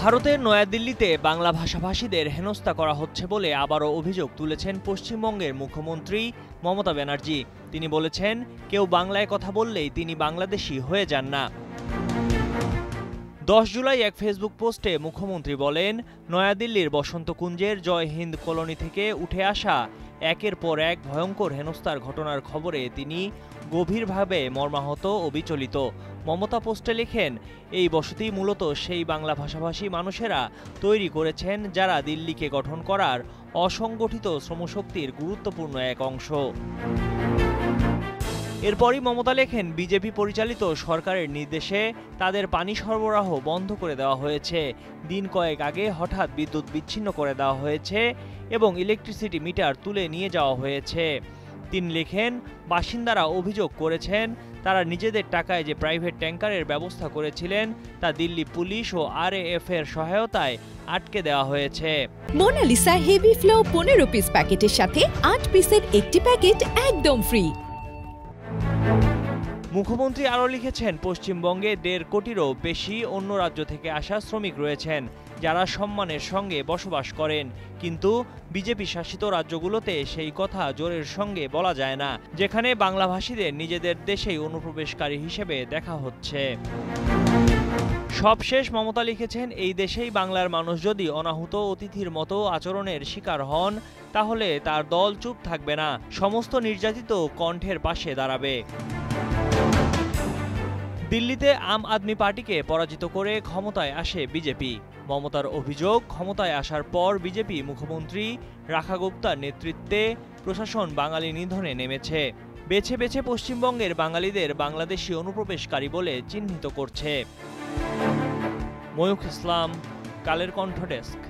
ভারতের নয়াদিল্লিতে বাংলা ভাষাভাষীদের হেনস্থা করা হচ্ছে বলে আবারও অভিযোগ তুলেছেন পশ্চিমবঙ্গের মুখ্যমন্ত্রী মমতা ব্যানার্জি। তিনি বলেছেন, কেউ বাংলায় কথা বললেই তিনি বাংলাদেশি হয়ে যান না। 10 জুলাই এক ফেসবুক পোস্টে মুখ্যমন্ত্রী বলেন, নয়াদিল্লির বসন্তকুঞ্জের জয় হিন্দ কলোনি থেকে উঠে আসা একের পর এক ভয়ঙ্কর হেনস্থার ঘটনার খবরে তিনি গভীরভাবে মর্মাহত ও বিচলিত। মমতা পোস্টে লেখেন, এই বসতি মূলত সেই বাংলা ভাষাভাষী মানুষেরা তৈরি করেছেন যারা দিল্লিকে গঠন করার অসংগঠিত শ্রমশক্তির গুরুত্বপূর্ণ এক অংশ। এরপরই মমতা লেখেন, বিজেপি পরিচালিত সরকারের নির্দেশে তাদের পানি সরবরাহ বন্ধ করে দেওয়া হয়েছে। দিন কয়েক আগে হঠাৎ বিদ্যুৎ বিচ্ছিন্ন করে দেওয়া হয়েছে এবং ইলেকট্রিসিটি মিটার তুলে নিয়ে যাওয়া হয়েছে। তিনি লেখেন, বাসিন্দারা অভিযোগ করেছেন তারা নিজেদের টাকায় যে প্রাইভেট ট্যাঙ্কারের ব্যবস্থা করেছিলেন তা দিল্লি পুলিশ ও RAF এর সহায়তায় আটকে দেওয়া হয়েছে। মোনালিসা হেভি ফ্লো 15 পিস প্যাকেটের সাথে 8 পিসের একটি প্যাকেট একদম ফ্রি। মুখ্যমন্ত্রী আরও লিখেছেন, পশ্চিমবঙ্গে 1.5 কোটিরও বেশি অন্য রাজ্য থেকে আসা শ্রমিক রয়েছেন যারা সম্মানের সঙ্গে বসবাস করেন, কিন্তু বিজেপি শাসিত রাজ্যগুলোতে সেই কথা জোরের সঙ্গে বলা যায় না, যেখানে বাংলাভাষীদের নিজেদের দেশেই অনুপ্রবেশকারী হিসেবে দেখা হচ্ছে। সবশেষ মমতা লিখেছেন, এই দেশেই বাংলার মানুষ যদি অনাহুত অতিথির মতো আচরণের শিকার হন তাহলে তার দল চুপ থাকবে না, সমস্ত নির্যাতিত কণ্ঠের পাশে দাঁড়াবে। দিল্লিতে আম আদমি পার্টিকে পরাজিত করে ক্ষমতায় আসে বিজেপি। মমতার অভিযোগ, ক্ষমতায় আসার পর বিজেপি মুখ্যমন্ত্রী রাখা গুপ্তার নেতৃত্বে প্রশাসন বাঙালি নিধনে নেমেছে। বেছে বেছে পশ্চিমবঙ্গের বাঙালিদের বাংলাদেশি অনুপ্রবেশকারী বলে চিহ্নিত করছে। ময়ূখ ইসলাম, কালের কণ্ঠ ডেস্ক।